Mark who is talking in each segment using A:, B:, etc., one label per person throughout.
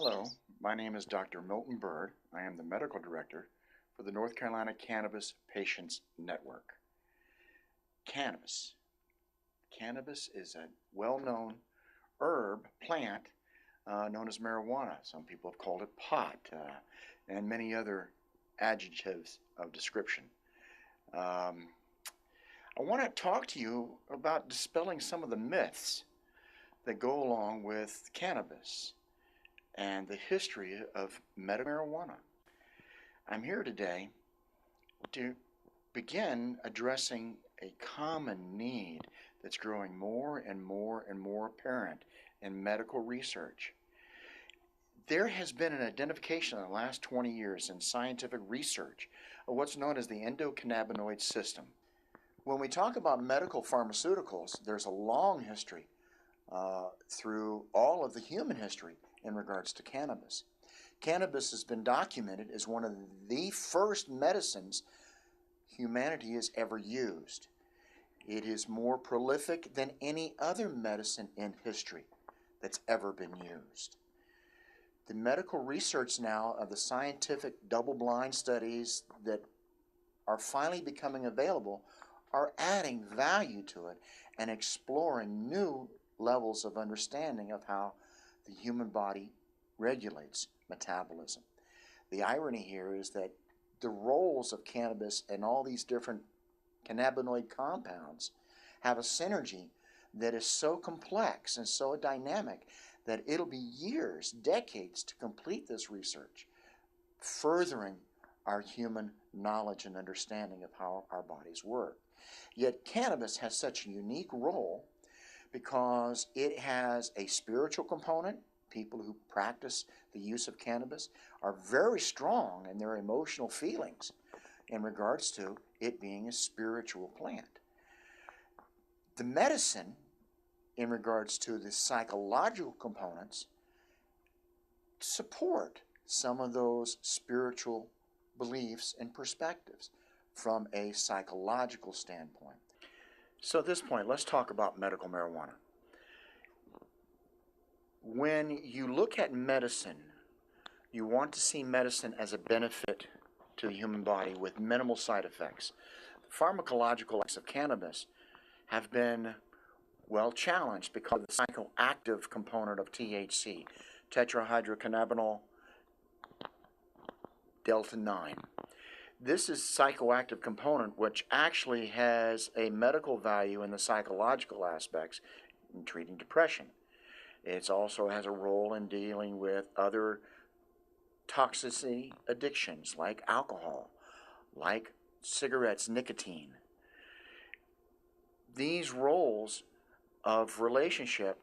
A: Hello, my name is Dr. Milton Bird. I am the medical director for the North Carolina Cannabis Patients Network. Cannabis. Cannabis is a well-known herb plant known as marijuana. Some people have called it pot and many other adjectives of description. I want to talk to you about dispelling some of the myths that go along with cannabis and the history of medical marijuana. I'm here today to begin addressing a common need that's growing more and more and more apparent in medical research. There has been an identification in the last 20 years in scientific research of what's known as the endocannabinoid system. When we talk about medical pharmaceuticals, there's a long history through all of the human history in regards to cannabis. Cannabis has been documented as one of the first medicines humanity has ever used. It is more prolific than any other medicine in history that's ever been used. The medical research now of the scientific double-blind studies that are finally becoming available are adding value to it and exploring new levels of understanding of how the human body regulates metabolism. The irony here is that the roles of cannabis and all these different cannabinoid compounds have a synergy that is so complex and so dynamic that it'll be years, decades to complete this research, furthering our human knowledge and understanding of how our bodies work. Yet cannabis has such a unique role because it has a spiritual component. People who practice the use of cannabis are very strong in their emotional feelings in regards to it being a spiritual plant. The medicine, in regards to the psychological components, support some of those spiritual beliefs and perspectives from a psychological standpoint. So at this point, let's talk about medical marijuana. When you look at medicine, you want to see medicine as a benefit to the human body with minimal side effects. The pharmacological effects of cannabis have been well challenged because of the psychoactive component of THC, tetrahydrocannabinol delta 9. This is psychoactive component which actually has a medical value in the psychological aspects in treating depression. It also has a role in dealing with other toxicity addictions like alcohol, like cigarettes, nicotine. These roles of relationship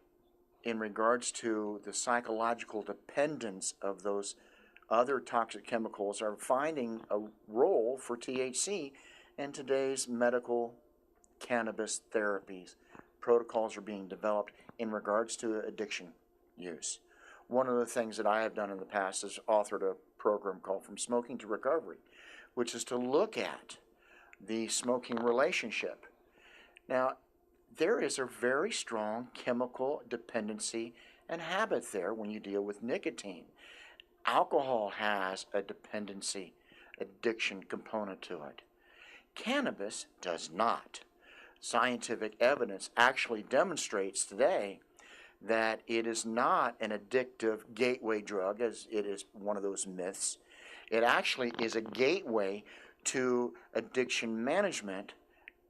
A: in regards to the psychological dependence of those other toxic chemicals are finding a role for THC in today's medical cannabis therapies. Protocols are being developed in regards to addiction use. One of the things that I have done in the past is authored a program called From Smoking to Recovery, which is to look at the smoking relationship. Now, there is a very strong chemical dependency and habit there when you deal with nicotine. Alcohol has a dependency, addiction component to it. Cannabis does not. Scientific evidence actually demonstrates today that it is not an addictive gateway drug, as it is one of those myths. It actually is a gateway to addiction management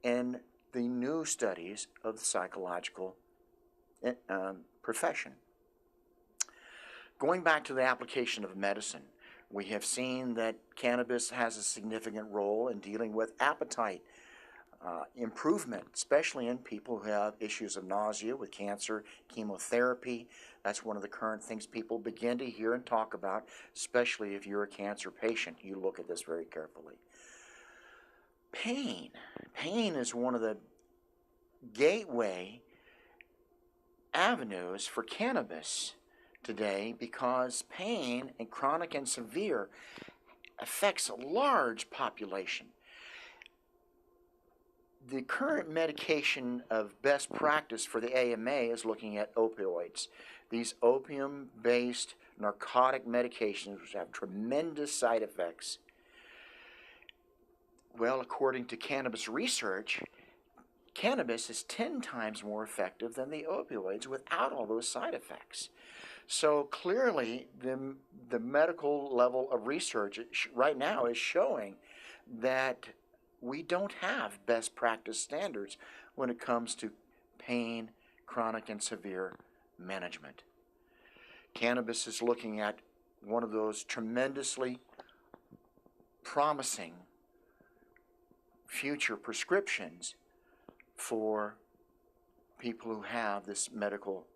A: in the new studies of the psychological profession. Going back to the application of medicine, we have seen that cannabis has a significant role in dealing with appetite improvement, especially in people who have issues of nausea with cancer, chemotherapy. That's one of the current things people begin to hear and talk about, especially if you're a cancer patient. You look at this very carefully. Pain. Pain is one of the gateway avenues for cannabis today because pain, and chronic and severe, affects a large population. The current medication of best practice for the AMA is looking at opioids. These opium-based narcotic medications, which have tremendous side effects. Well, according to cannabis research, cannabis is 10 times more effective than the opioids without all those side effects. So clearly, the medical level of research right now is showing that we don't have best practice standards when it comes to pain, chronic and severe management. Cannabis is looking at one of those tremendously promising future prescriptions for people who have this medical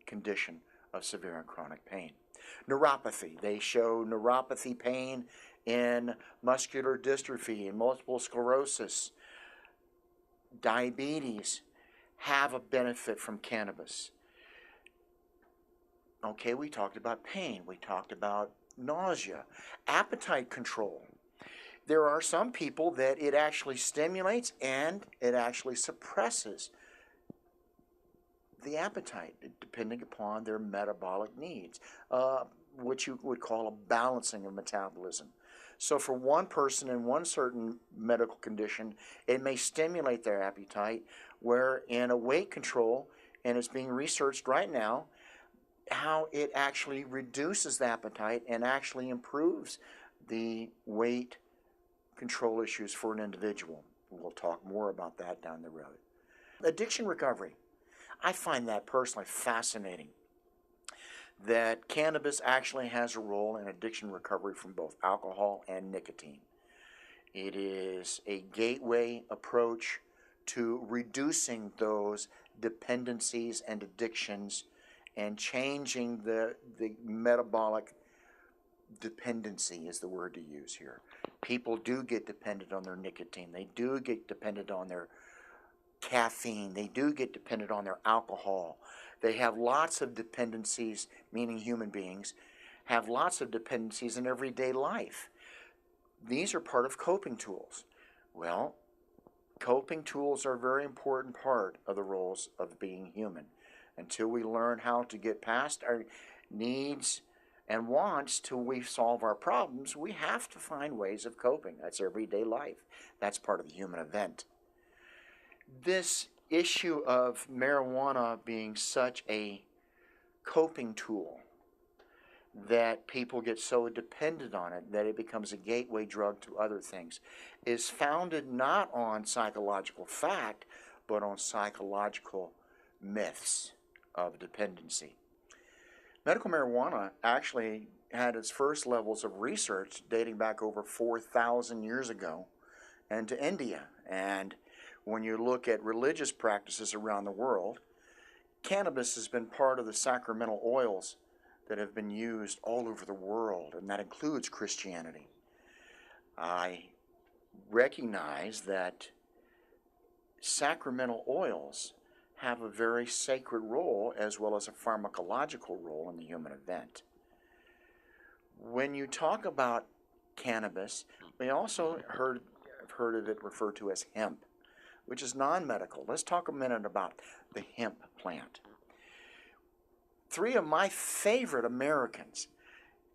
A: condition of severe and chronic pain. Neuropathy. They show neuropathy pain in muscular dystrophy and multiple sclerosis. Diabetes have a benefit from cannabis. Okay, we talked about pain. We talked about nausea. Appetite control. There are some people that it actually stimulates and it actually suppresses the appetite, depending upon their metabolic needs, which you would call a balancing of metabolism. So for one person in one certain medical condition, it may stimulate their appetite, where in a weight control, and it's being researched right now, how it actually reduces the appetite and actually improves the weight control issues for an individual. We'll talk more about that down the road. Addiction recovery. I find that personally fascinating, that cannabis actually has a role in addiction recovery from both alcohol and nicotine. It is a gateway approach to reducing those dependencies and addictions and changing the metabolic dependency is the word to use here. People do get dependent on their nicotine. They do get dependent on their caffeine. They do get dependent on their alcohol. They have lots of dependencies, meaning human beings, have lots of dependencies in everyday life. These are part of coping tools. Well, coping tools are a very important part of the roles of being human. Until we learn how to get past our needs and wants till we solve our problems, we have to find ways of coping. That's everyday life. That's part of the human event. This issue of marijuana being such a coping tool that people get so dependent on it that it becomes a gateway drug to other things is founded not on psychological fact, but on psychological myths of dependency. Medical marijuana actually had its first levels of research dating back over 4,000 years ago and to India. And when you look at religious practices around the world, cannabis has been part of the sacramental oils that have been used all over the world, and that includes Christianity. I recognize that sacramental oils have a very sacred role as well as a pharmacological role in the human event. When you talk about cannabis, we also have heard of it referred to as hemp, which is non-medical. Let's talk a minute about the hemp plant. Three of my favorite Americans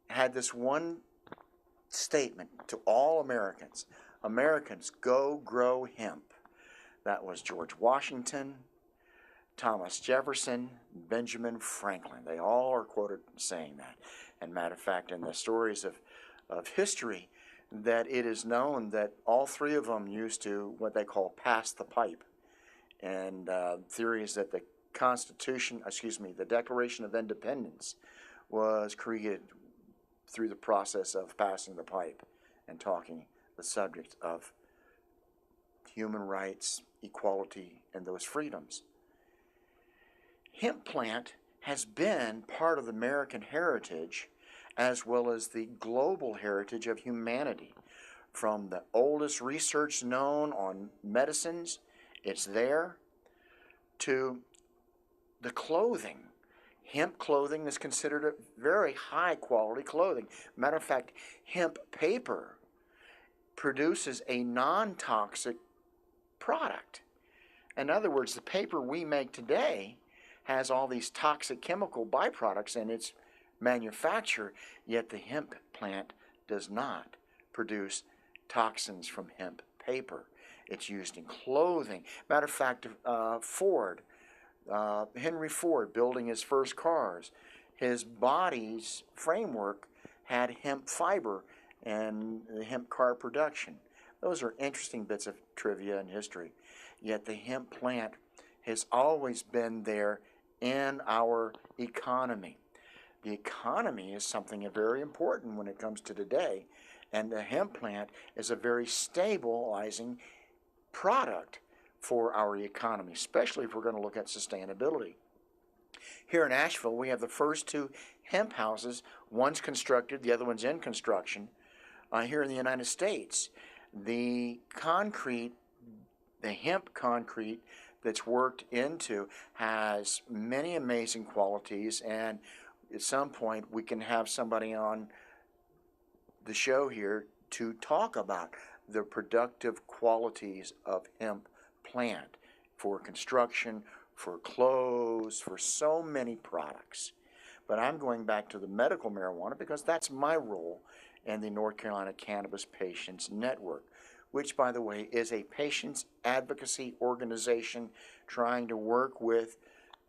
A: had this one statement to all Americans: Americans, go grow hemp. That was George Washington, Thomas Jefferson, Benjamin Franklin. They all are quoted saying that. And matter of fact, in the stories of history, that it is known that all three of them used to what they call pass the pipe. And theories that the the Declaration of Independence was created through the process of passing the pipe and talking the subject of human rights, equality, and those freedoms. Hemp plant has been part of the American heritage as well as the global heritage of humanity. From the oldest research known on medicines, it's there, to the clothing. Hemp clothing is considered a very high quality clothing. Matter of fact, hemp paper produces a non-toxic product. In other words, the paper we make today has all these toxic chemical byproducts in its manufacture, yet the hemp plant does not produce toxins from hemp paper. It's used in clothing. Matter of fact, Henry Ford, building his first cars, his body's framework had hemp fiber and the hemp car production. Those are interesting bits of trivia and history. Yet the hemp plant has always been there in our economy. The economy is something very important when it comes to today, and the hemp plant is a very stabilizing product for our economy, especially if we're going to look at sustainability. Here in Asheville, we have the first two hemp houses. One's constructed, the other one's in construction. Here in the United States, the hemp concrete that's worked into has many amazing qualities, and at some point we can have somebody on the show here to talk about the productive qualities of hemp plant for construction, for clothes, for so many products. But I'm going back to the medical marijuana because that's my role in the North Carolina Cannabis Patients Network, which, by the way, is a patients advocacy organization trying to work with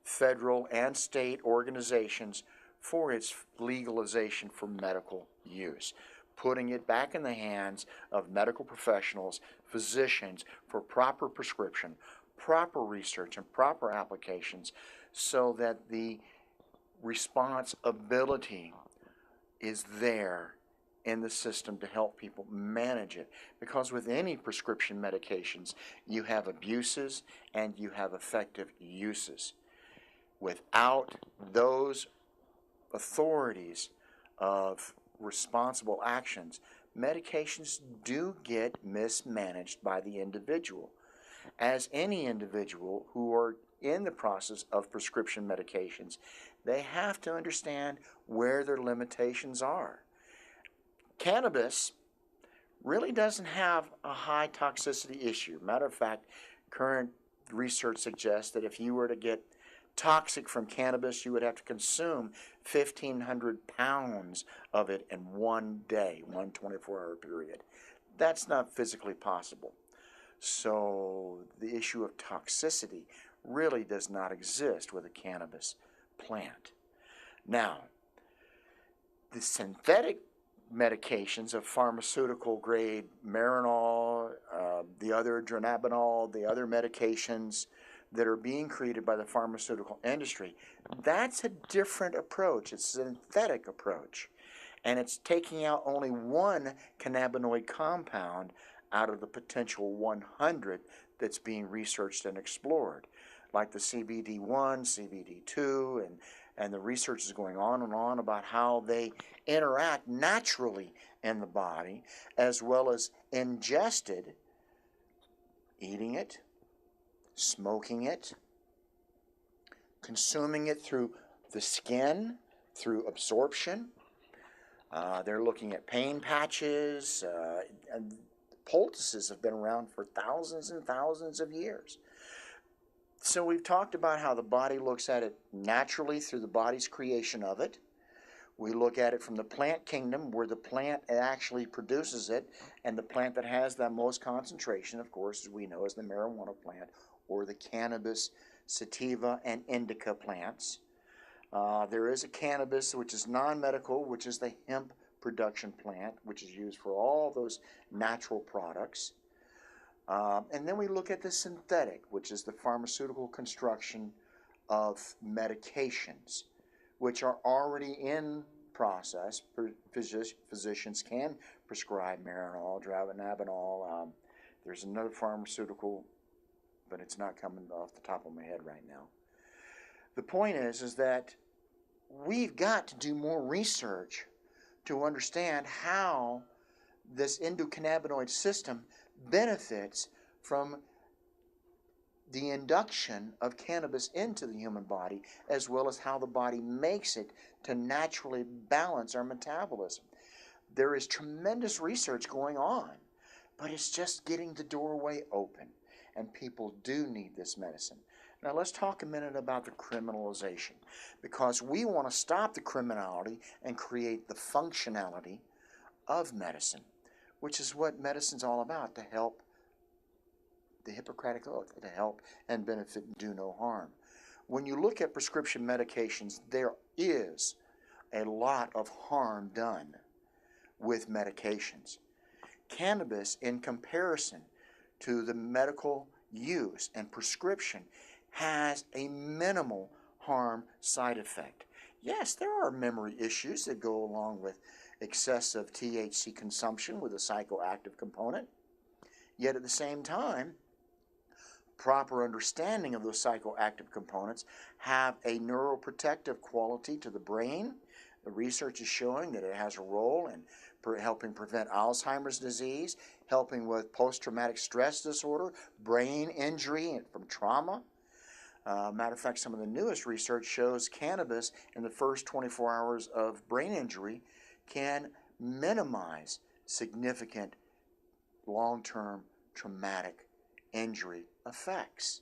A: federal and state organizations for its legalization for medical use, putting it back in the hands of medical professionals, physicians, for proper prescription, proper research, and proper applications so that the responsibility is there in the system to help people manage it. Because with any prescription medications, you have abuses and you have effective uses. Without those authorities of responsible actions, medications do get mismanaged by the individual. As any individual who are in the process of prescription medications, they have to understand where their limitations are. Cannabis really doesn't have a high toxicity issue. Matter of fact, current research suggests that if you were to get toxic from cannabis, you would have to consume 1,500 pounds of it in one day, one 24-hour period. That's not physically possible. So the issue of toxicity really does not exist with a cannabis plant. Now, the synthetic medications of pharmaceutical grade Marinol, the other dronabinol, the other medications that are being created by the pharmaceutical industry, that's a different approach. It's a synthetic approach. And it's taking out only one cannabinoid compound out of the potential 100 that's being researched and explored, like the CBD1, CBD2, and the research is going on and on about how they interact naturally in the body, as well as ingested, eating it, smoking it, consuming it through the skin, through absorption. They're looking at pain patches, and poultices have been around for thousands and thousands of years. So we've talked about how the body looks at it naturally through the body's creation of it. We look at it from the plant kingdom, where the plant actually produces it, and the plant that has the most concentration, of course, as we know, is the marijuana plant, or the cannabis, sativa, and indica plants. There is a cannabis, which is non-medical, which is the hemp production plant, which is used for all those natural products. And then we look at the synthetic, which is the pharmaceutical construction of medications, which are already in process. Physicians can prescribe Marinol, dronabinol. There's another pharmaceutical, but it's not coming off the top of my head right now. The point is that we've got to do more research to understand how this endocannabinoid system benefits from the induction of cannabis into the human body, as well as how the body makes it to naturally balance our metabolism. There is tremendous research going on, but it's just getting the doorway open. and people do need this medicine. Now let's talk a minute about the criminalization, because we want to stop the criminality and create the functionality of medicine, which is what medicine's all about, to help the Hippocratic Oath, to help and benefit and do no harm. When you look at prescription medications, there is a lot of harm done with medications. Cannabis, in comparison to the medical use and prescription, has a minimal harm side effect. Yes, there are memory issues that go along with excessive THC consumption with a psychoactive component. Yet at the same time, proper understanding of those psychoactive components have a neuroprotective quality to the brain. The research is showing that it has a role in helping prevent Alzheimer's disease, helping with post-traumatic stress disorder, brain injury from trauma. Matter of fact, some of the newest research shows cannabis in the first 24 hours of brain injury can minimize significant long-term traumatic injury effects.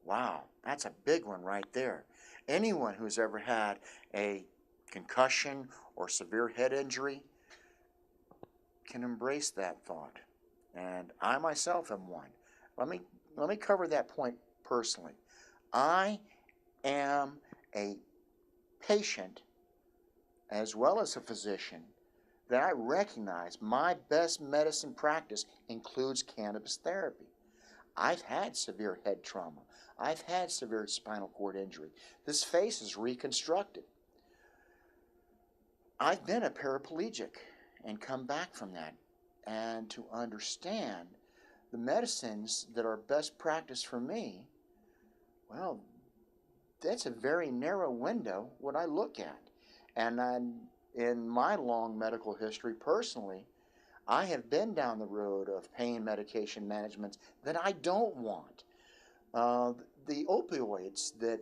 A: Wow, that's a big one right there. Anyone who's ever had a concussion or severe head injury can embrace that thought. And I myself am one. Let me cover that point personally. I am a patient as well as a physician that I recognize my best medicine practice includes cannabis therapy. I've had severe head trauma. I've had severe spinal cord injury. This face is reconstructed. I've been a paraplegic and come back from that. And to understand the medicines that are best practice for me, well, that's a very narrow window what I look at. And in my long medical history personally, I have been down the road of pain medication management that I don't want. The opioids that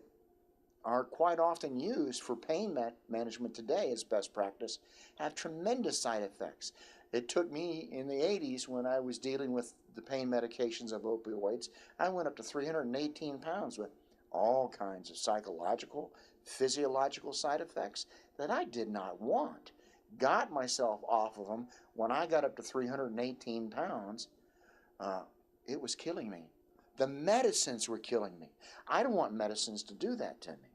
A: are quite often used for pain management today as best practice have tremendous side effects. It took me in the 80s, when I was dealing with the pain medications of opioids, I went up to 318 pounds with all kinds of psychological, physiological side effects that I did not want. Got myself off of them. When I got up to 318 pounds, it was killing me. The medicines were killing me. I don't want medicines to do that to me.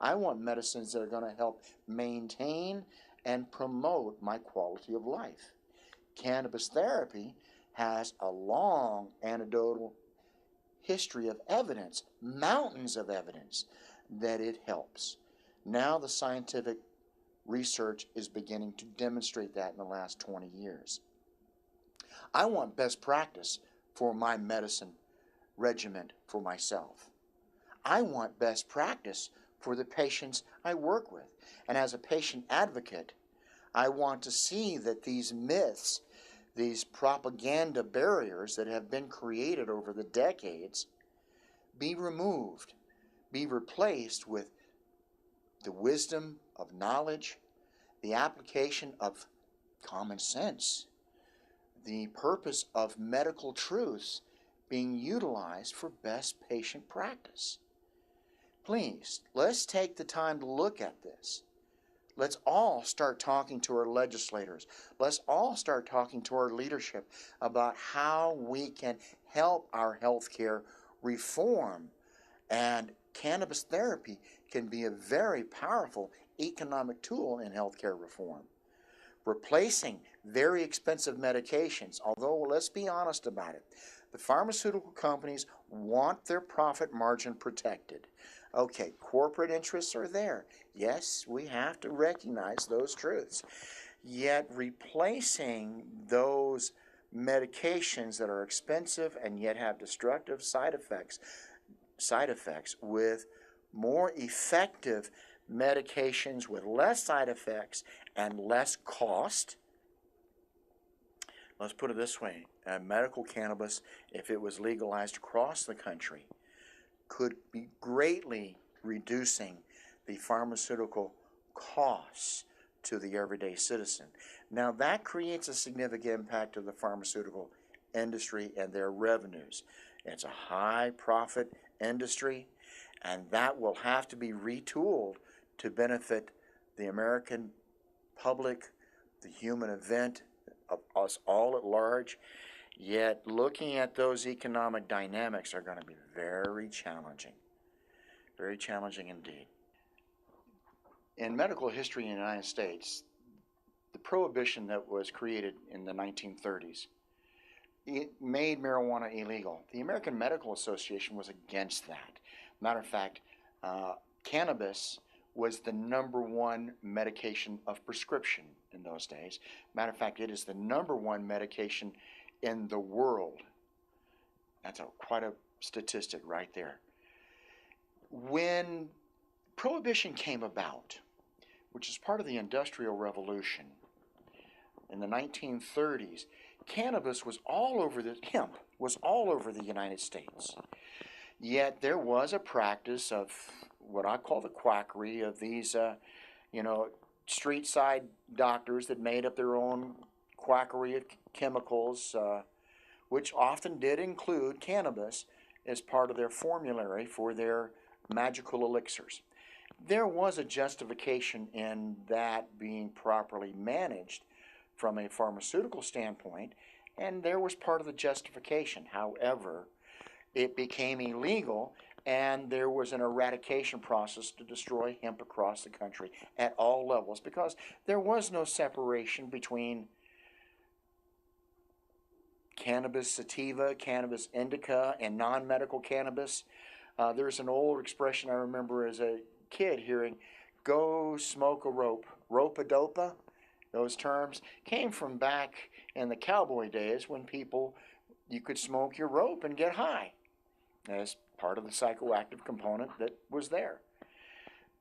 A: I want medicines that are going to help maintain and promote my quality of life. Cannabis therapy has a long anecdotal history of evidence, mountains of evidence, that it helps. Now the scientific research is beginning to demonstrate that in the last 20 years. I want best practice for my medicine regimen for myself. I want best practice for the patients I work with. And as a patient advocate, I want to see that these myths, these propaganda barriers that have been created over the decades, be removed, be replaced with the wisdom of knowledge, the application of common sense, the purpose of medical truths being utilized for best patient practice. Please, let's take the time to look at this. Let's all start talking to our legislators. Let's all start talking to our leadership about how we can help our healthcare reform. And cannabis therapy can be a very powerful economic tool in healthcare reform. Replacing very expensive medications, although let's be honest about it, the pharmaceutical companies want their profit margin protected. Okay, corporate interests are there. Yes, we have to recognize those truths. Yet replacing those medications that are expensive and yet have destructive side effects with more effective medications with less side effects and less cost. Let's put it this way, medical cannabis, if it was legalized across the country, could be greatly reducing the pharmaceutical costs to the everyday citizen. Now that creates a significant impact to the pharmaceutical industry and their revenues. It's a high profit industry, and that will have to be retooled to benefit the American public, the human event, of us all at large. Yet looking at those economic dynamics are going to be very challenging indeed. In medical history in the United States, the prohibition that was created in the 1930s, it made marijuana illegal. The American Medical Association was against that. Matter of fact, cannabis was the #1 medication of prescription in those days. Matter of fact, it is the #1 medication in the world. That's quite a statistic right there. When Prohibition came about, which is part of the Industrial Revolution in the 1930s, cannabis was all over hemp was all over the United States. Yet there was a practice of what I call the quackery of these, street side doctors that made up their own quackery of chemicals, which often did include cannabis as part of their formulary for their magical elixirs. There was a justification in that being properly managed from a pharmaceutical standpoint, and there was part of the justification. However, it became illegal, and there was an eradication process to destroy hemp across the country at all levels, because there was no separation between cannabis sativa, cannabis indica, and non-medical cannabis. There's an old expression I remember as a kid hearing, "Go smoke a rope." Rope-a-dopa, those terms came from back in the cowboy days when you could smoke your rope and get high as part of the psychoactive component that was there.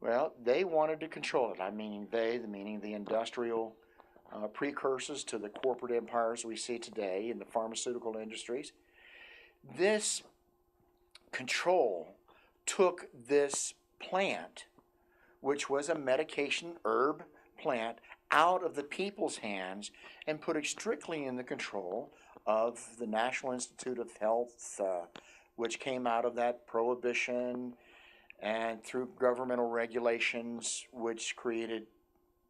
A: Well, they wanted to control it. Meaning the industrial precursors to the corporate empires we see today in the pharmaceutical industries. This control took this plant, which was a medication herb plant, out of the people's hands and put it strictly in the control of the National Institute of Health, which came out of that prohibition and through governmental regulations, which created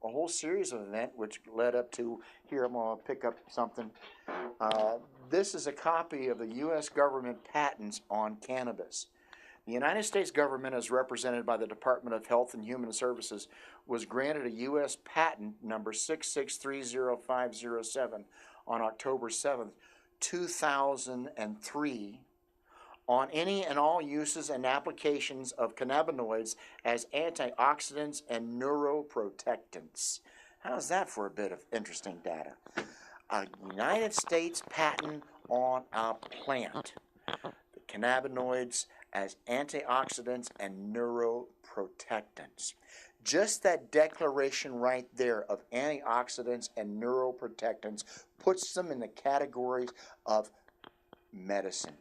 A: a whole series of events which led up to, here I'm going to pick up something. This is a copy of the U.S. government patents on cannabis. The United States government, as represented by the Department of Health and Human Services, was granted a U.S. patent number 6630507 on October 7th, 2003, on any and all uses and applications of cannabinoids as antioxidants and neuroprotectants. How's that for a bit of interesting data? A United States patent on a plant, the cannabinoids as antioxidants and neuroprotectants. Just that declaration right there of antioxidants and neuroprotectants puts them in the categories of medicine.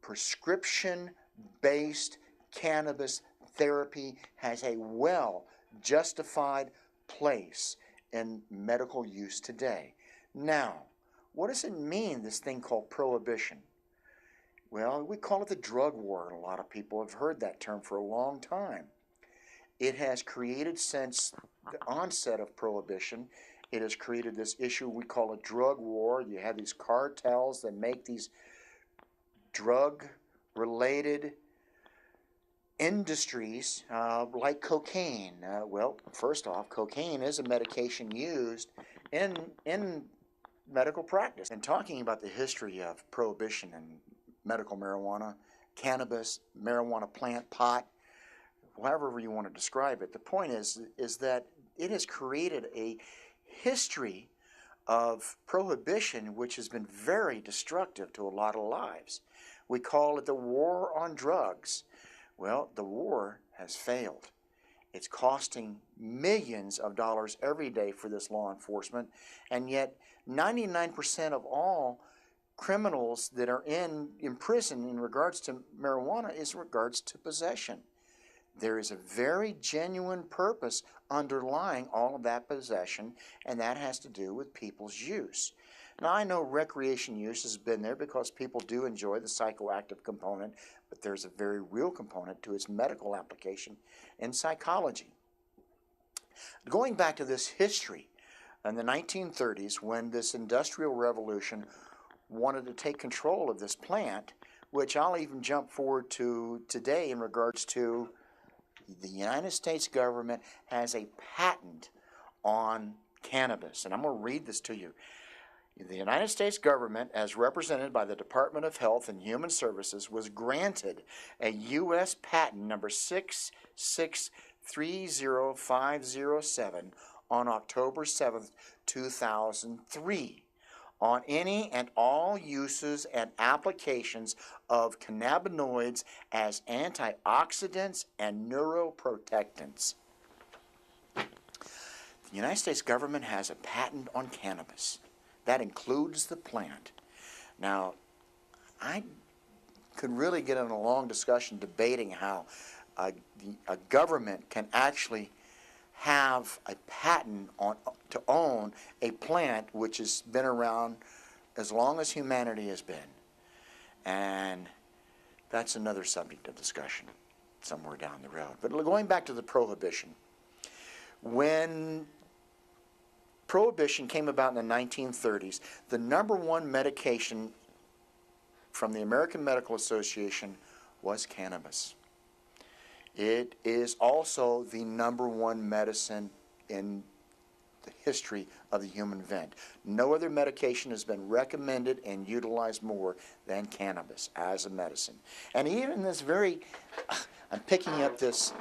A: Prescription-based cannabis therapy has a well-justified place in medical use today. Now, what does it mean, this thing called prohibition? Well, we call it the drug war, and a lot of people have heard that term for a long time. It has created, since the onset of prohibition, it has created this issue we call a drug war. You have these cartels that make these drug-related industries like cocaine. Well, first off, cocaine is a medication used in medical practice. And talking about the history of prohibition and medical marijuana, cannabis, marijuana plant, pot, however you want to describe it, the point is that it has created a history of prohibition which has been very destructive to a lot of lives. We call it the war on drugs. Well, the war has failed. It's costing millions of dollars every day for this law enforcement, and yet 99% of all criminals that are in prison in regards to marijuana is in regards to possession. There is a very genuine purpose underlying all of that possession, and that has to do with people's use. Now, I know recreation use has been there because people do enjoy the psychoactive component, but there's a very real component to its medical application in psychology. Going back to this history, in the 1930s, when this Industrial Revolution wanted to take control of this plant, which I'll even jump forward to today in regards to the United States government has a patent on cannabis. And I'm going to read this to you. The United States government, as represented by the Department of Health and Human Services, was granted a U.S. patent number 6630507 on October 7, 2003, on any and all uses and applications of cannabinoids as antioxidants and neuroprotectants. The United States government has a patent on cannabis. That includes the plant. Now, I could really get in a long discussion debating how a government can actually have a patent on to own a plant which has been around as long as humanity has been. And that's another subject of discussion somewhere down the road. But going back to the prohibition, when Prohibition came about in the 1930s, the number one medication from the American Medical Association was cannabis. It is also the number one medicine in the history of the human event. No other medication has been recommended and utilized more than cannabis as a medicine. And even this very, I'm picking up this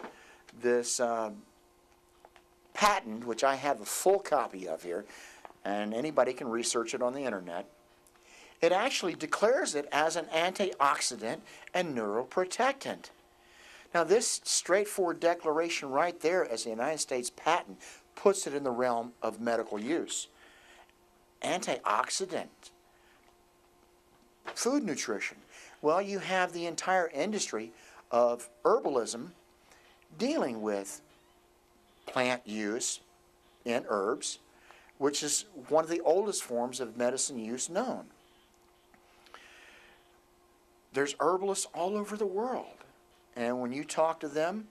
A: patent, which I have a full copy of here, and anybody can research it on the internet. It actually declares it as an antioxidant and neuroprotectant. Now, this straightforward declaration right there as the United States patent puts it in the realm of medical use. Antioxidant, food nutrition. Well, you have the entire industry of herbalism dealing with plant use in herbs, which is one of the oldest forms of medicine use known. There's herbalists all over the world, and when you talk to them,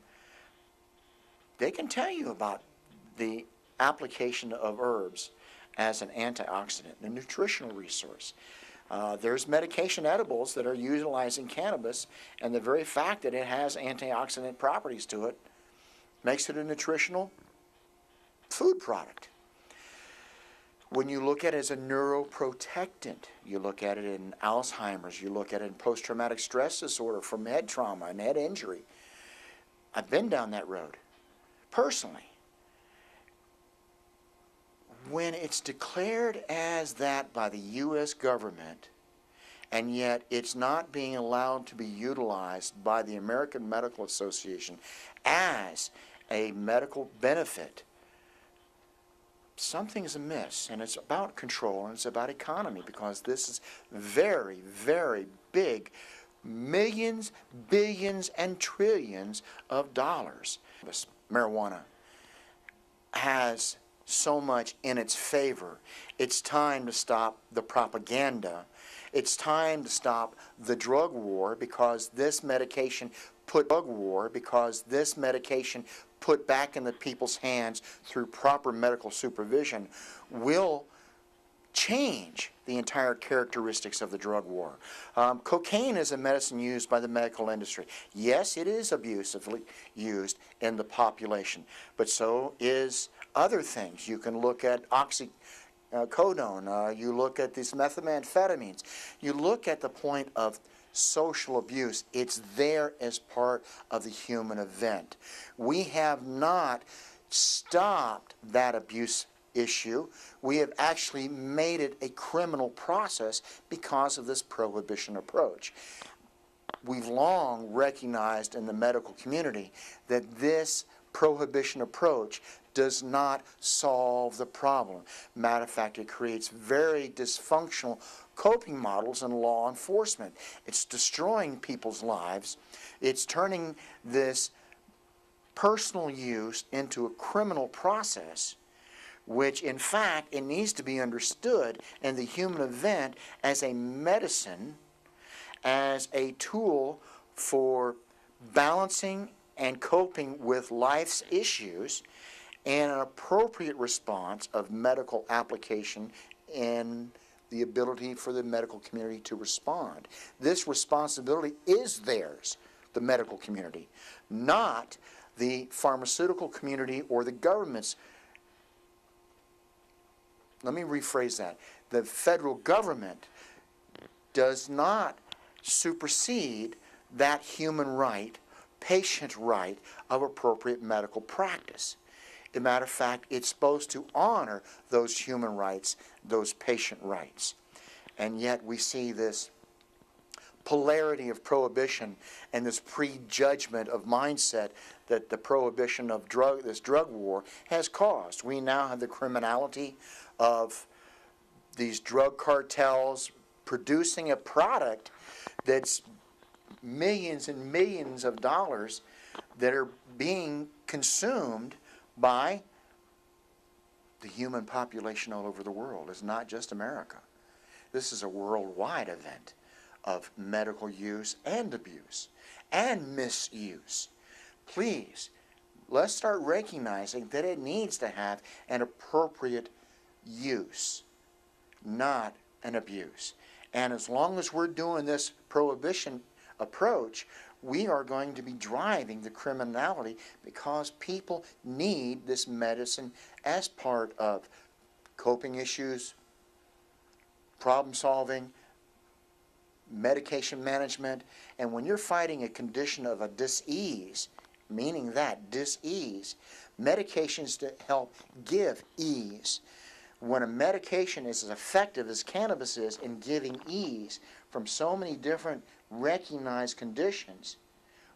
A: they can tell you about the application of herbs as an antioxidant, a nutritional resource. There's medication edibles that are utilizing cannabis, and the very fact that it has antioxidant properties to it makes it a nutritional food product. When you look at it as a neuroprotectant, you look at it in Alzheimer's, you look at it in post-traumatic stress disorder from head trauma and head injury. I've been down that road, personally. When it's declared as that by the U.S. government, and yet it's not being allowed to be utilized by the American Medical Association as a medical benefit, something's amiss. And it's about control, and it's about economy, because this is very, very big, millions, billions, and trillions of dollars. Marijuana has so much in its favor. It's time to stop the propaganda. It's time to stop the drug war, because this medication put back in the people's hands through proper medical supervision will change the entire characteristics of the drug war. Cocaine is a medicine used by the medical industry. Yes, it is abusively used in the population, but so is other things. You can look at oxycodone, you look at these methamphetamines, you look at the point of social abuse. It's there as part of the human event. We have not stopped that abuse issue. We have actually made it a criminal process because of this prohibition approach. We've long recognized in the medical community that this prohibition approach does not solve the problem. Matter of fact, it creates very dysfunctional coping models in law enforcement. It's destroying people's lives. It's turning this personal use into a criminal process, which in fact it needs to be understood in the human event as a medicine, as a tool for balancing and coping with life's issues, and an appropriate response of medical application and the ability for the medical community to respond. This responsibility is theirs, the medical community, not the pharmaceutical community or the government's. Let me rephrase that. The federal government does not supersede that human right, patient right of appropriate medical practice. As a matter of fact, it's supposed to honor those human rights, those patient rights. And yet we see this polarity of prohibition and this prejudgment of mindset that the prohibition of this drug war has caused. We now have the criminality of these drug cartels producing a product that's millions and millions of dollars that are being consumed by the human population all over the world. It's not just America. This is a worldwide event of medical use and abuse and misuse. Please, let's start recognizing that it needs to have an appropriate use, not an abuse. And as long as we're doing this prohibition approach, we are going to be driving the criminality, because people need this medicine as part of coping issues, problem solving, medication management. And when you're fighting a condition of a dis-ease, meaning that dis-ease, medications to help give ease. When a medication is as effective as cannabis is in giving ease from so many different recognized conditions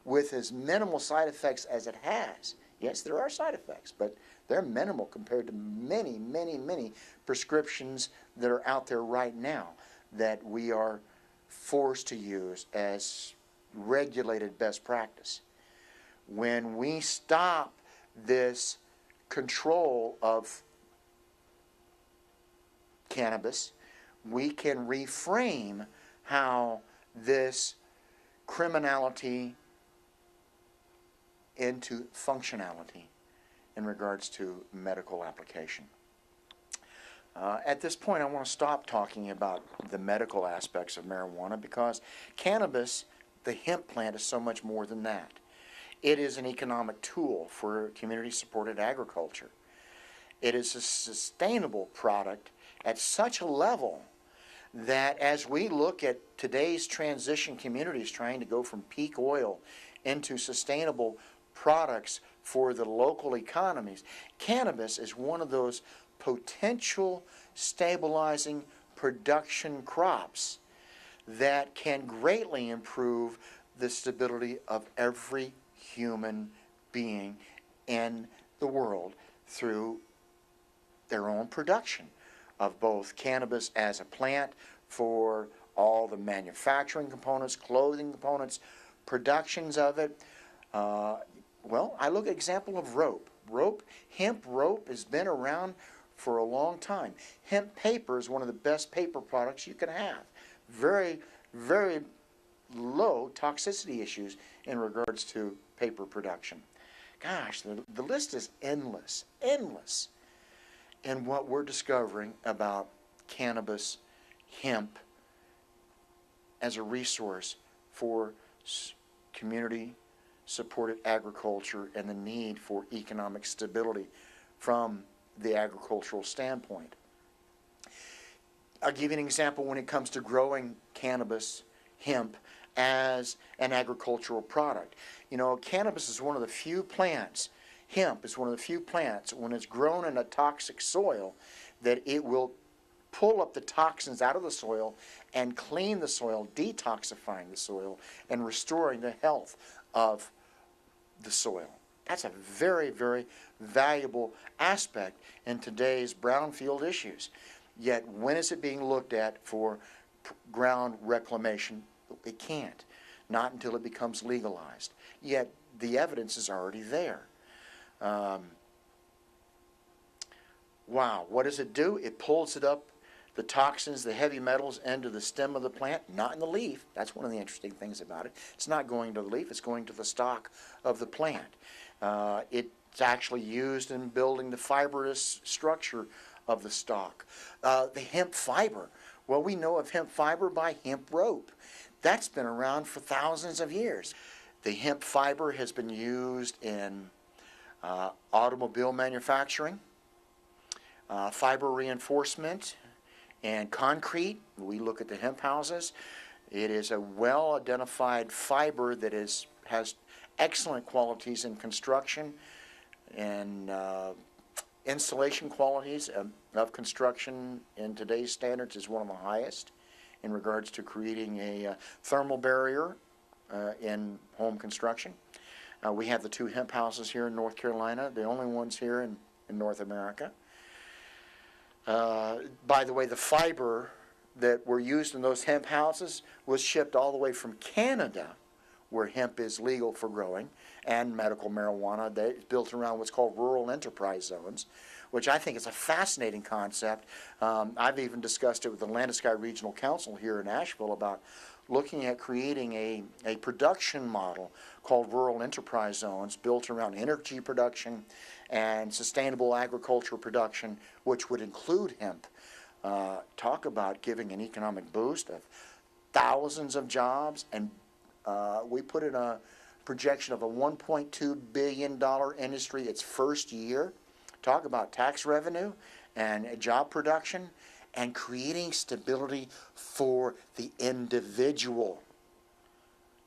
A: with as minimal side effects as it has. Yes, there are side effects, but they're minimal compared to many, many, many prescriptions that are out there right now that we are forced to use as regulated best practice. When we stop this control of cannabis, we can reframe how this criminality into functionality in regards to medical application. At this point, I want to stop talking about the medical aspects of marijuana, because cannabis, the hemp plant, is so much more than that. It is an economic tool for community-supported agriculture. It is a sustainable product at such a level that as we look at today's transition communities trying to go from peak oil into sustainable products for the local economies, cannabis is one of those potential stabilizing production crops that can greatly improve the stability of every human being in the world through their own production of both cannabis as a plant for all the manufacturing components, clothing components, productions of it. Well, I look at example of rope. Hemp rope has been around for a long time. Hemp paper is one of the best paper products you can have. Very, very low toxicity issues in regards to paper production. Gosh, the list is endless, endless. And what we're discovering about cannabis, hemp, as a resource for community-supported agriculture and the need for economic stability from the agricultural standpoint. I'll give you an example when it comes to growing cannabis, hemp, as an agricultural product. You know, cannabis is one of the few plants, hemp is one of the few plants, when it's grown in a toxic soil, that it will pull up the toxins out of the soil and clean the soil, detoxifying the soil and restoring the health of the soil. That's a very, very valuable aspect in today's brownfield issues. Yet when is it being looked at for ground reclamation? It can't. Not until it becomes legalized. Yet the evidence is already there. Wow, what does it do? It pulls it up, the toxins, the heavy metals, into the stem of the plant, not in the leaf. That's one of the interesting things about it. It's not going to the leaf, it's going to the stalk of the plant. It's actually used in building the fibrous structure of the stalk. The hemp fiber. Well, we know of hemp fiber by hemp rope. That's been around for thousands of years. The hemp fiber has been used in automobile manufacturing, fiber reinforcement, and concrete. We look at the hemp houses. It is a well-identified fiber that has excellent qualities in construction and insulation qualities of construction in today's standards is one of the highest in regards to creating a thermal barrier in home construction. We have the 2 hemp houses here in North Carolina, the only ones here in North America. By the way, the fiber that were used in those hemp houses was shipped all the way from Canada, where hemp is legal for growing, and medical marijuana. It's built around what's called rural enterprise zones, which I think is a fascinating concept. I've even discussed it with the Landesky Regional Council here in Asheville about looking at creating a production model called rural enterprise zones built around energy production and sustainable agricultural production, which would include hemp. Talk about giving an economic boost of thousands of jobs, and we put in a projection of a $1.2 billion industry its first year. Talk about tax revenue and job production and creating stability for the individual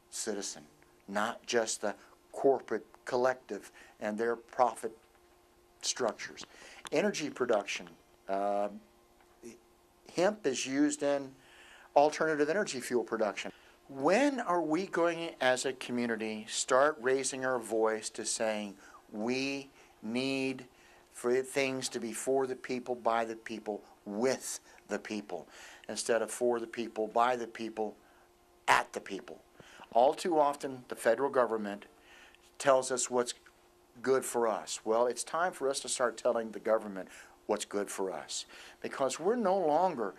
A: citizen, not just the corporate collective and their profit structures. Energy production. Hemp is used in alternative energy fuel production. When are we going as a community start raising our voice to saying we need for things to be for the people, by the people, with the people, instead of for the people, by the people, at the people? All too often, the federal government tells us what's good for us. Well, it's time for us to start telling the government what's good for us, because we're no longer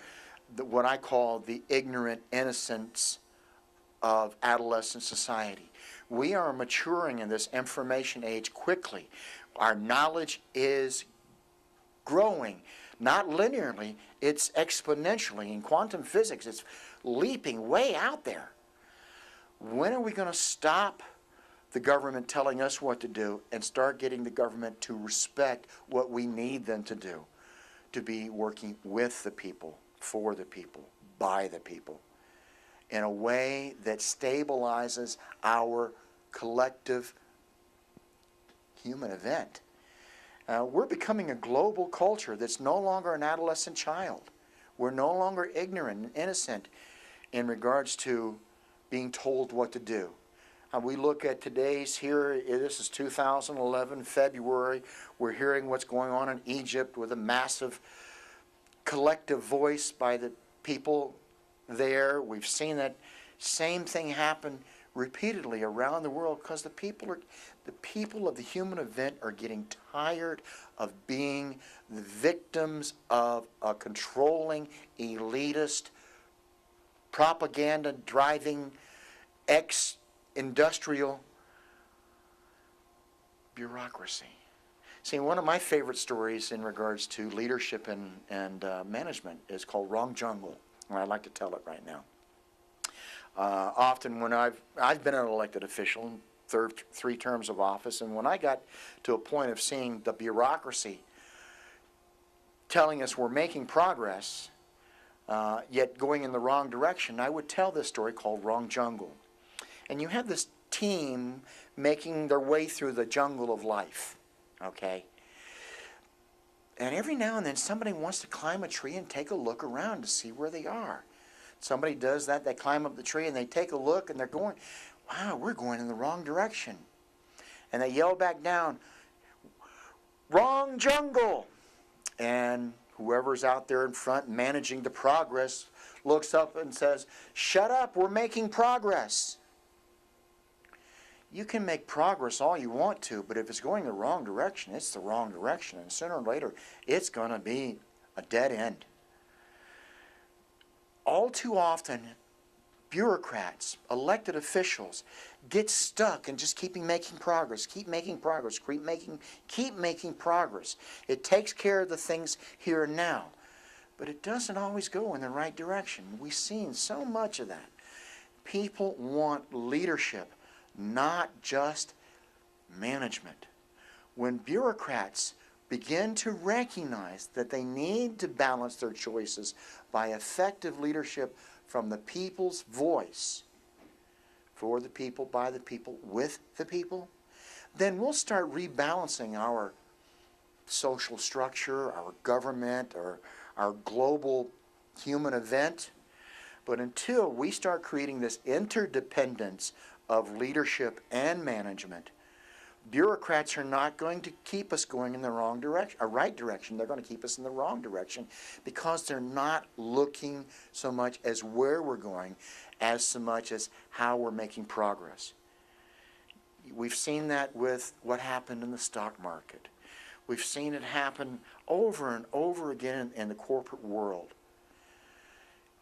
A: what I call the ignorant innocence of adolescent society. We are maturing in this information age quickly. Our knowledge is growing, not linearly, it's exponentially. In quantum physics, it's leaping way out there. When are we going to stop the government telling us what to do and start getting the government to respect what we need them to do, to be working with the people, for the people, by the people, in a way that stabilizes our collective human event? We're becoming a global culture that's no longer an adolescent child. We're no longer ignorant and innocent in regards to being told what to do. We look at today's here, this is 2011, February. We're hearing what's going on in Egypt with a massive collective voice by the people there. We've seen that same thing happen repeatedly around the world because the people of the human event are getting tired of being the victims of a controlling, elitist, propaganda-driving, ex-industrial bureaucracy. See, one of my favorite stories in regards to leadership and management is called Wrong Jungle, and I'd like to tell it right now. Often when I've been an elected official, served 3 terms of office, and when I got to a point of seeing the bureaucracy telling us we're making progress, yet going in the wrong direction, I would tell this story called Wrong Jungle. And you have this team making their way through the jungle of life, okay? And every now and then somebody wants to climb a tree and take a look around to see where they are. Somebody does that, they climb up the tree and they take a look and they're going, wow, we're going in the wrong direction. And they yell back down, wrong jungle! And whoever's out there in front managing the progress looks up and says, shut up, we're making progress. You can make progress all you want to, but if it's going the wrong direction, it's the wrong direction, and sooner or later, it's going to be a dead end. All too often, bureaucrats, elected officials, get stuck in just keep making progress. Keep making progress. It takes care of the things here and now, but it doesn't always go in the right direction. We've seen so much of that. People want leadership, not just management. When bureaucrats begin to recognize that they need to balance their choices by effective leadership from the people's voice, for the people, by the people, with the people, then we'll start rebalancing our social structure, our government, or our global human event. But until we start creating this interdependence of leadership and management, bureaucrats are not going to keep us going in the wrong direction, a right direction. They're going to keep us in the wrong direction because they're not looking so much as where we're going as so much as how we're making progress. We've seen that with what happened in the stock market. We've seen it happen over and over again in the corporate world,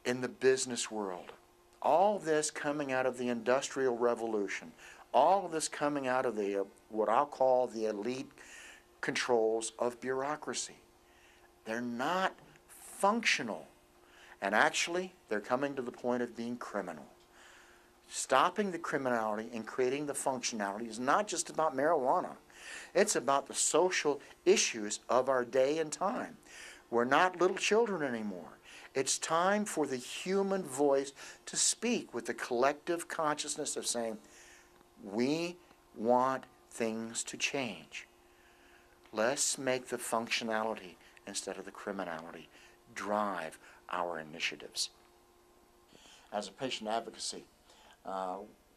A: in the business world. All this coming out of the Industrial Revolution. All of this coming out of the what I'll call the elite controls of bureaucracy. They're not functional. And actually, they're coming to the point of being criminal. Stopping the criminality and creating the functionality is not just about marijuana. It's about the social issues of our day and time. We're not little children anymore. It's time for the human voice to speak with the collective consciousness of saying, we want things to change. Let's make the functionality instead of the criminality drive our initiatives. As a patient advocacy,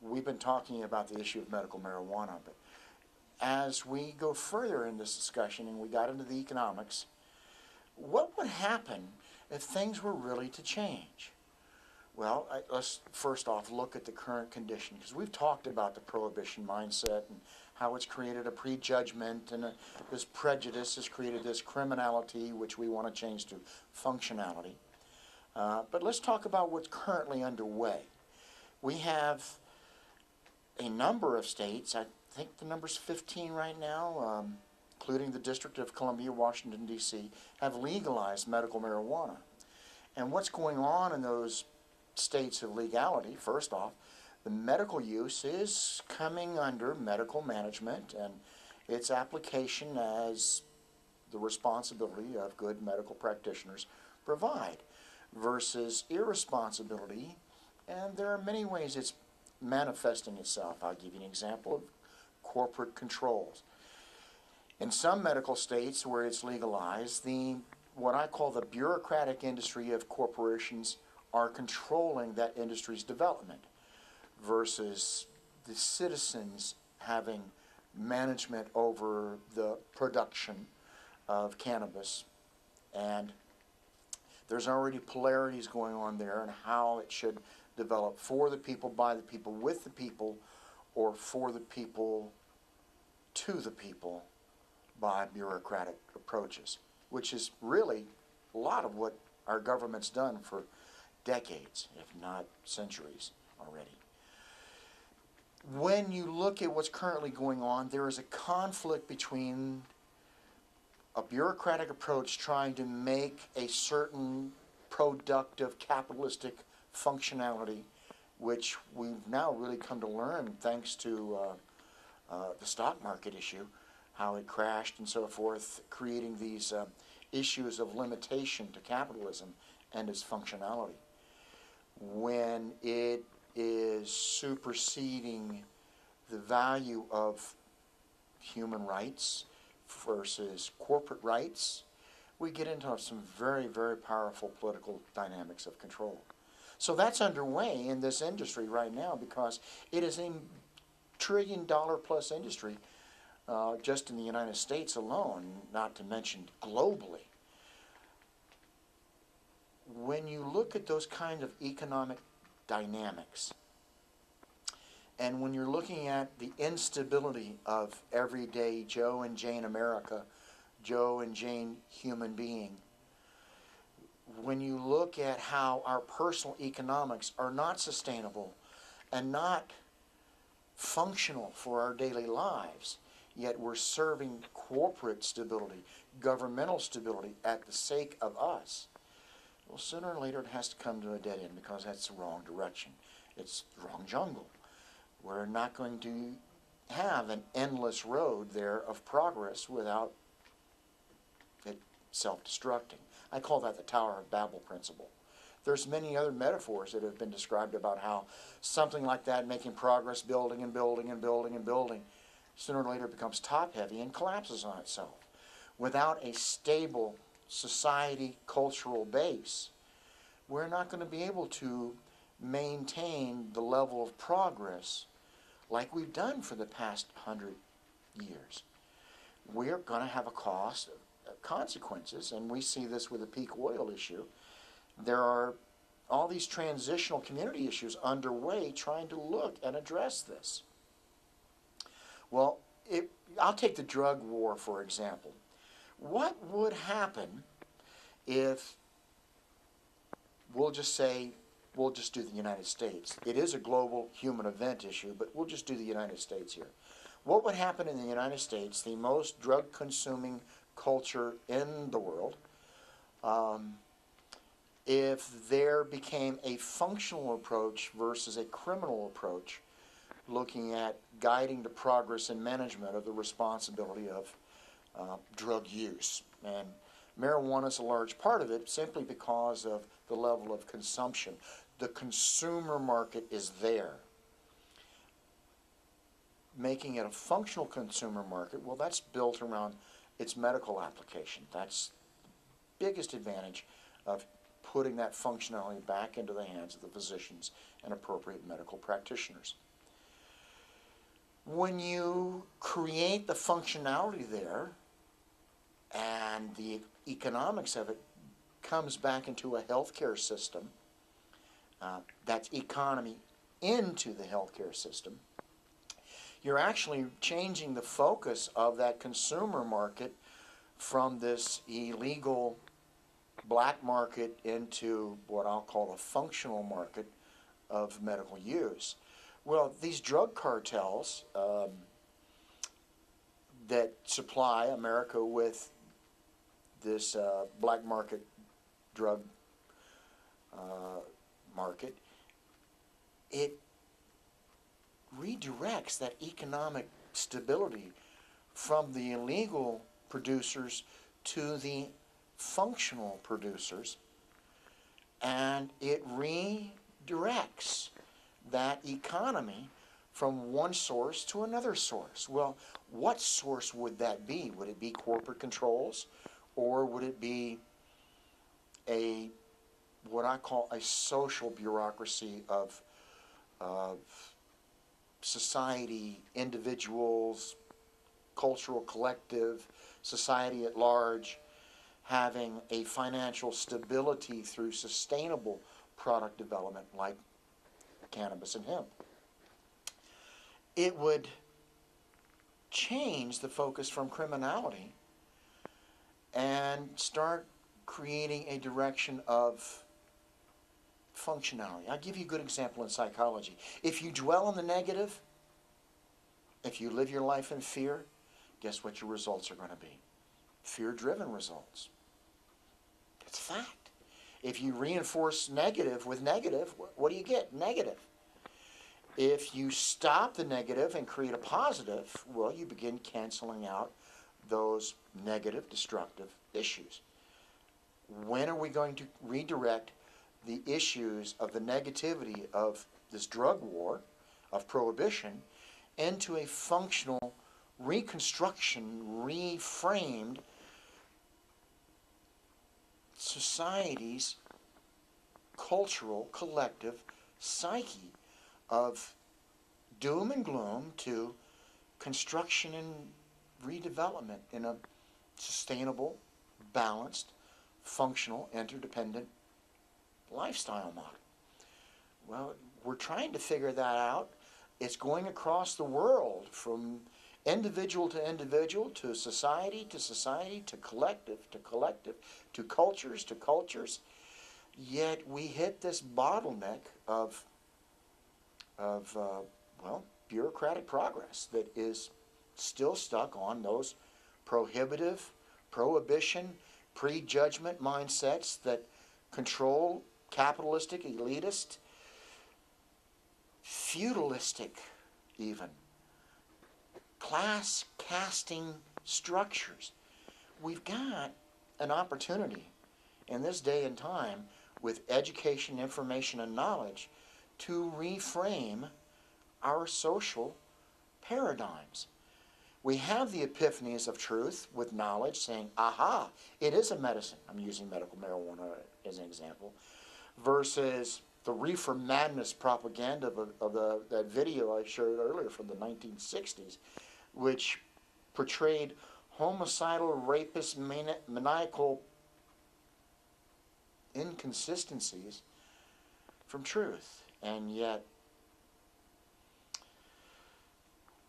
A: we've been talking about the issue of medical marijuana, but as we go further in this discussion and we got into the economics, what would happen if things were really to change? Well, let's first off look at the current condition, because we've talked about the prohibition mindset and how it's created a prejudgment, and this prejudice has created this criminality, which we want to change to functionality. But let's talk about what's currently underway. We have a number of states, I think the number's 15 right now, including the District of Columbia, Washington, D.C., have legalized medical marijuana. And what's going on in those states of legality, first off, the medical use is coming under medical management and its application as the responsibility of good medical practitioners provide, versus irresponsibility. And there are many ways it's manifesting itself. I'll give you an example of corporate controls. In some medical states where it's legalized, what I call the bureaucratic industry of corporations are controlling that industry's development, versus the citizens having management over the production of cannabis. And there's already polarities going on there and how it should develop for the people, by the people, with the people, or for the people, to the people, by bureaucratic approaches, which is really a lot of what our government's done for decades, if not centuries already. When you look at what's currently going on, there is a conflict between a bureaucratic approach trying to make a certain productive capitalistic functionality, which we've now really come to learn thanks to the stock market issue, how it crashed and so forth, creating these issues of limitation to capitalism and its functionality. When it is superseding the value of human rights versus corporate rights, we get into some very, very powerful political dynamics of control. So that's underway in this industry right now, because it is a trillion-dollar-plus industry just in the United States alone, not to mention globally. When you look at those kind of economic dynamics, And when you're looking at the instability of everyday Joe and Jane America, Joe and Jane human being, when you look at how our personal economics are not sustainable and not functional for our daily lives, yet we're serving corporate stability, governmental stability at the sake of us, well, sooner or later it has to come to a dead end, because that's the wrong direction. It's the wrong jungle. We're not going to have an endless road there of progress without it self-destructing. I call that the Tower of Babel principle. There's many other metaphors that have been described about how something like that, making progress, building and building and building and building, sooner or later becomes top-heavy and collapses on itself. Without a stable society, cultural base, we're not going to be able to maintain the level of progress like we've done for the past 100 years. We're going to have a cost, consequences, and we see this with the peak oil issue. There are all these transitional community issues underway trying to look and address this. Well, I'll take the drug war, for example. What would happen if, we'll just do the United States. It is a global human event issue, but we'll just do the United States here. What would happen in the United States, the most drug-consuming culture in the world, if there became a functional approach versus a criminal approach, looking at guiding the progress and management of the responsibility of drug use? And marijuana is a large part of it, simply because of the level of consumption. The consumer market is there. Making it a functional consumer market, well, that's built around its medical application. That's the biggest advantage of putting that functionality back into the hands of the physicians and appropriate medical practitioners. When you create the functionality there, and the economics of it comes back into a healthcare system, that's economy into the healthcare system, you're actually changing the focus of that consumer market from this illegal black market into what I'll call a functional market of medical use. Well, these drug cartels that supply America with this black market drug market, it redirects that economic stability from the illegal producers to the functional producers, and it redirects that economy from one source to another source. Well, what source would that be? Would it be corporate controls, or would it be what I call a social bureaucracy of society, individuals, cultural collective, society at large, having a financial stability through sustainable product development like cannabis and hemp? It would change the focus from criminality and start creating a direction of functionality. I'll give you a good example in psychology. If you dwell on the negative, if you live your life in fear, guess what your results are going to be? Fear-driven results. It's fact. If you reinforce negative with negative, what do you get? Negative. If you stop the negative and create a positive, well, you begin canceling out those negative, destructive issues. When are we going to redirect the issues of the negativity of this drug war, of prohibition, into a functional reconstruction, reframed society's cultural, collective psyche of doom and gloom to construction and redevelopment in a sustainable, balanced, functional, interdependent lifestyle model? Well, we're trying to figure that out. It's going across the world from individual to society to society to collective to collective to cultures. Yet we hit this bottleneck of well, bureaucratic progress that is still stuck on those prohibition, prejudgment mindsets that control capitalistic, elitist, feudalistic, even class casting structures. We've got an opportunity in this day and time with education, information, and knowledge to reframe our social paradigms. We have the epiphanies of truth with knowledge saying, aha, it is a medicine. I'm using medical marijuana as an example, versus the reefer madness propaganda of that video I showed earlier from the 1960s, which portrayed homicidal, rapist, maniacal inconsistencies from truth. And yet,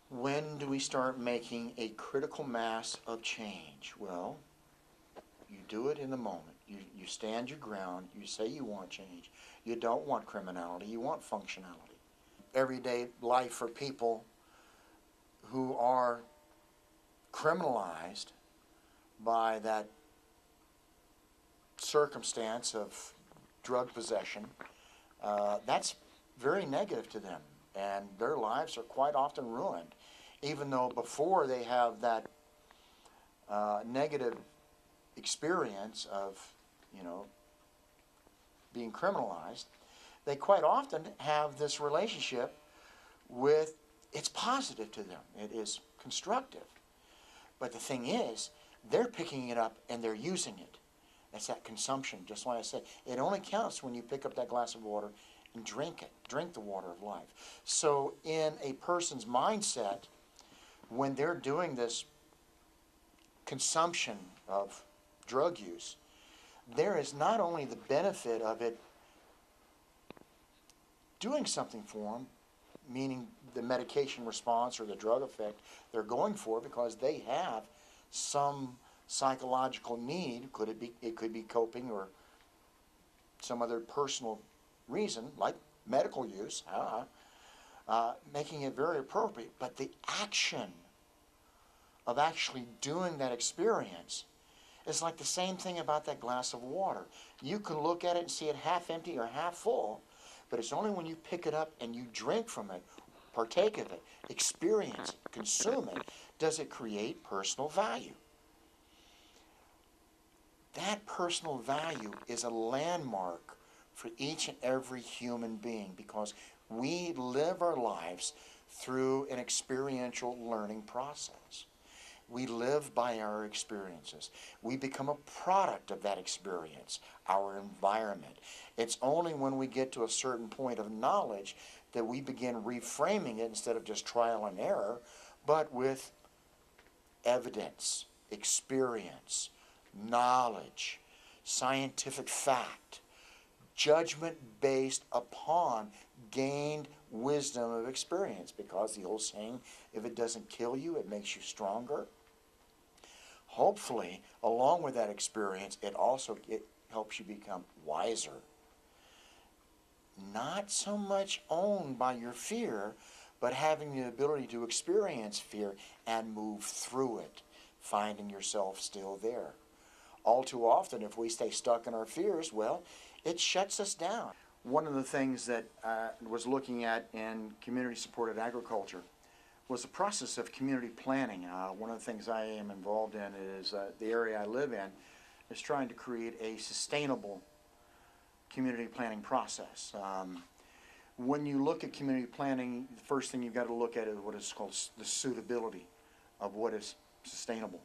A: when do we start making a critical mass of change? Well, you do it in the moment. You stand your ground. You say you want change. You don't want criminality. You want functionality. Everyday life for people who are criminalized by that circumstance of drug possession, that's very negative to them, and their lives are quite often ruined, even though before they have that negative experience of, being criminalized, they quite often have this relationship with, it's positive to them, it is constructive. But the thing is, they're picking it up and they're using it. That's that consumption, just like I said. It only counts when you pick up that glass of water and drink it. Drink the water of life. So in a person's mindset, when they're doing this consumption of drug use, there is not only the benefit of it doing something for them, meaning the medication response or the drug effect they're going for, because they have some psychological need. It could be coping or some other personal reason, like medical use, making it very appropriate. But the action of actually doing that experience is like the same thing about that glass of water. You can look at it and see it half empty or half full, but it's only when you pick it up and you drink from it, partake of it, experience it, consume it, does it create personal value. That personal value is a landmark for each and every human being, because we live our lives through an experiential learning process. We live by our experiences. We become a product of that experience, our environment. It's only when we get to a certain point of knowledge that we begin reframing it instead of just trial and error, but with evidence, experience, knowledge, scientific fact, judgment based upon gained wisdom of experience. Because the old saying, if it doesn't kill you, it makes you stronger. Hopefully, along with that experience, it helps you become wiser. Not so much owned by your fear, but having the ability to experience fear and move through it, finding yourself still there. All too often, if we stay stuck in our fears, well, it shuts us down. One of the things that I was looking at in community-supported agriculture was the process of community planning. One of the things I am involved in is the area I live in is trying to create a sustainable community planning process. When you look at community planning, the first thing you've got to look at is what is called the suitability of what is sustainable.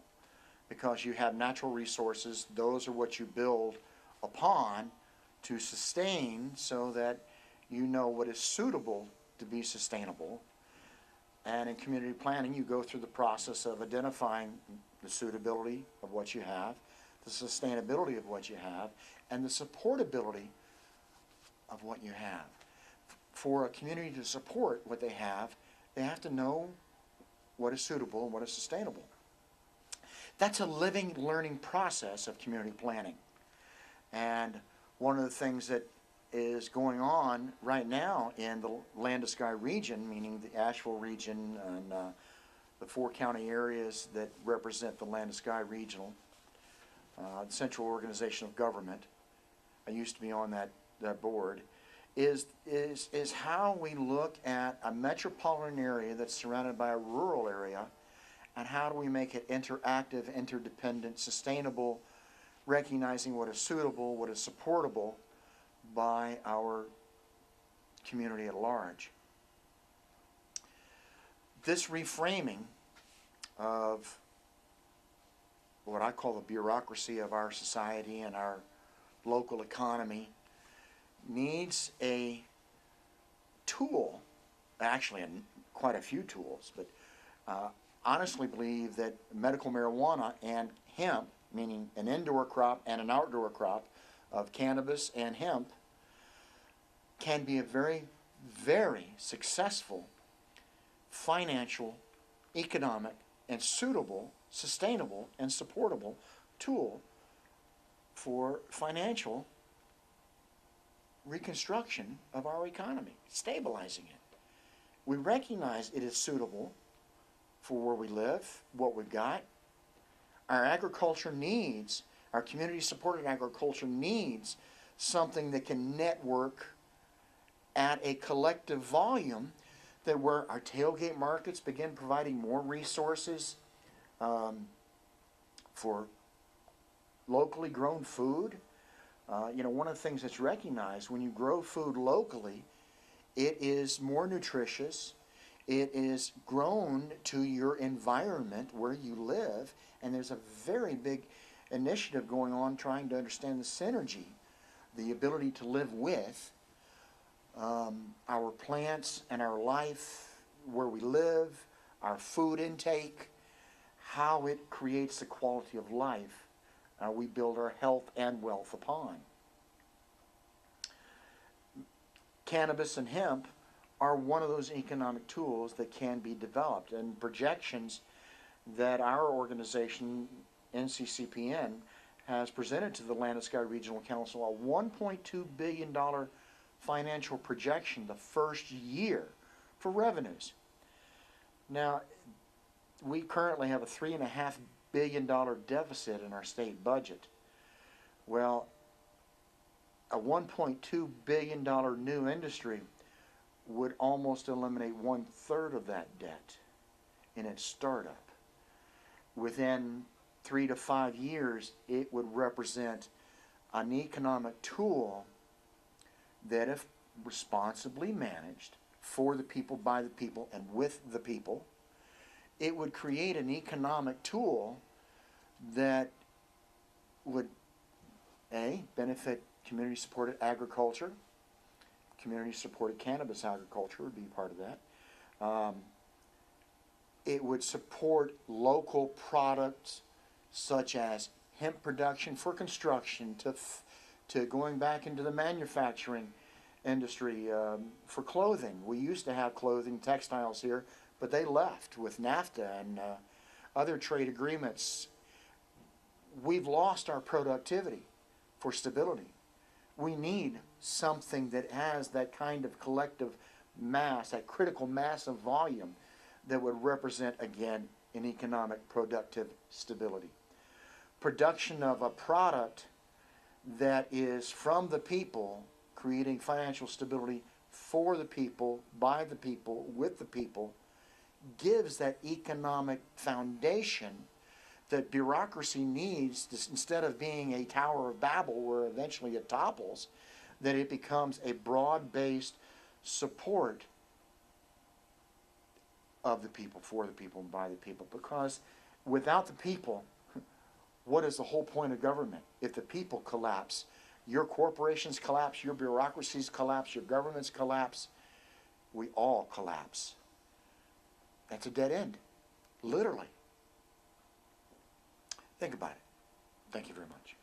A: Because you have natural resources, those are what you build upon to sustain, so that you know what is suitable to be sustainable. And in community planning, you go through the process of identifying the suitability of what you have, the sustainability of what you have, and the supportability of what you have. for a community to support what they have to know what is suitable and what is sustainable. That's a living, learning process of community planning. And one of the things that is going on right now in the Land to Sky region, meaning the Asheville region and the 4 county areas that represent the Land to Sky regional, the central organization of government. I used to be on that board. Is how we look at a metropolitan area that's surrounded by a rural area, and how do we make it interactive, interdependent, sustainable, recognizing what is suitable, what is supportable by our community at large. This reframing of what I call the bureaucracy of our society and our local economy needs a tool, actually quite a few tools, but honestly believe that medical marijuana and hemp, meaning an indoor crop and an outdoor crop of cannabis and hemp, can be a very, very successful financial, economic, and suitable, sustainable, and supportable tool for financial reconstruction of our economy, stabilizing it. We recognize it is suitable for where we live, what we've got. Our agriculture needs, our community-supported agriculture needs something that can network at a collective volume, that where our tailgate markets begin providing more resources for locally grown food. One of the things that's recognized, when you grow food locally, it is more nutritious, it is grown to your environment where you live, and there's a very big initiative going on trying to understand the synergy, the ability to live with our plants and our life, where we live, our food intake, how it creates the quality of life we build our health and wealth upon. Cannabis and hemp are one of those economic tools that can be developed, and projections that our organization, NCCPN, has presented to the Land to Sky Regional Council a $1.2 billion financial projection the first year for revenues. Now, we currently have a $3.5 billion deficit in our state budget. Well, a $1.2 billion new industry would almost eliminate 1/3 of that debt in its startup. Within 3 to 5 years, it would represent an economic tool that, if responsibly managed for the people, by the people, and with the people, it would create an economic tool that would, A, benefit community-supported agriculture. Community-supported cannabis agriculture would be part of that. It would support local products such as hemp production for construction, to going back into the manufacturing industry for clothing. We used to have clothing, textiles here, but they left with NAFTA and other trade agreements. We've lost our productivity for stability. We need something that has that kind of collective mass, that critical mass of volume that would represent, again, an economic productive stability. Production of a product that is from the people, creating financial stability for the people, by the people, with the people, gives that economic foundation that bureaucracy needs to, instead of being a Tower of Babel where eventually it topples, that it becomes a broad-based support of the people, for the people, and by the people. Because without the people, what is the whole point of government? If the people collapse, your corporations collapse, your bureaucracies collapse, your governments collapse, we all collapse. That's a dead end, literally. Think about it. Thank you very much.